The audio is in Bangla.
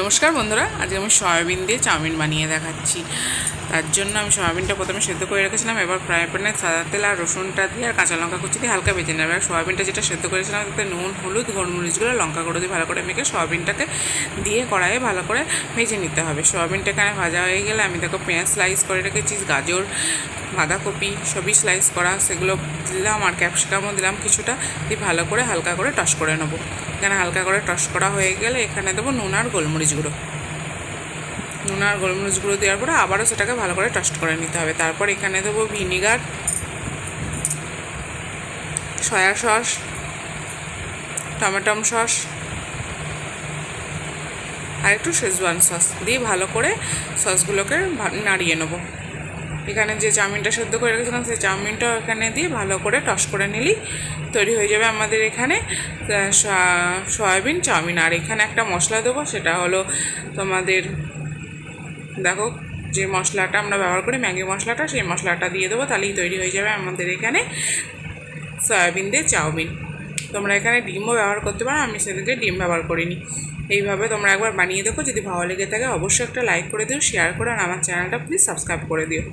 নমস্কার বন্ধুরা, আজকে আমি সয়াবিন দিয়ে চাউমিন বানিয়ে দেখাচ্ছি। তার জন্য আমি সয়াবিনটা প্রথমে সেদ্ধ করে রেখেছিলাম। এবার ফ্রাই প্যানে সাদা তেল আর রসুনটা দিয়ে আর কাঁচা লঙ্কা কুচি দিয়ে হালকা ভেজে নেব। সয়াবিনটা যেটা সেদ্ধ করেছিলাম তাতে নুন, হলুদ, গোলমরিচগুলো, লঙ্কা গুঁড়ো দিয়ে ভালো করে মেখে সয়াবিনটাকে দিয়ে কড়াইয়ে ভালো করে ভেজে নিতে হবে। সয়াবিনটা এখানে ভাজা হয়ে গেলে আমি দেখো পেঁয়াজ স্লাইস করে রেখেছি, গাজর, বাঁধাকপি সবই স্লাইস করা, সেগুলো দিলাম আর ক্যাপসিকামও দিলাম কিছুটা, দিয়ে ভালো করে হালকা করে টস করে নেবো। এখানে হালকা করে টস করা হয়ে গেলে এখানে দেবো নুন আর গোলমরিচ গুঁড়ো। নুন আর গোলমরিচ গুঁড়ো দেওয়ার পরে আবারও সেটাকে ভালো করে টস্ট করে নিতে হবে। তারপর এখানে দেবো vinegar, soya sauce, tomato sauce আর একটু শেজওয়ান সস দিয়ে ভালো করে সসগুলোকে নাড়িয়ে নেবো। এখানে যে চাউমিনটা সেদ্ধ করে রেখেছিলাম সেই চাউমিনটাও এখানে দিয়ে ভালো করে টস করে নিলেই তৈরি হয়ে যাবে আমাদের এখানে সয়াবিন চাউমিন। আর এখানে একটা মশলা দেবো, সেটা হলো তোমাদের দেখো যে মশলাটা আমরা ব্যবহার করি ম্যাগি মশলাটা, সেই মশলাটা দিয়ে দেবো, তাহলেই তৈরি হয়ে যাবে আমাদের এখানে সয়াবিন দিয়ে চাউমিন। তোমরা এখানে ডিমও ব্যবহার করতে পারো, আমি সেদিকে ডিম ব্যবহার করিনি। এইভাবে তোমরা একবার বানিয়ে দেখো, যদি ভালো লেগে থাকে অবশ্যই একটা লাইক করে দিও, শেয়ার করো, আর আমার চ্যানেলটা প্লিজ সাবস্ক্রাইব করে দিও।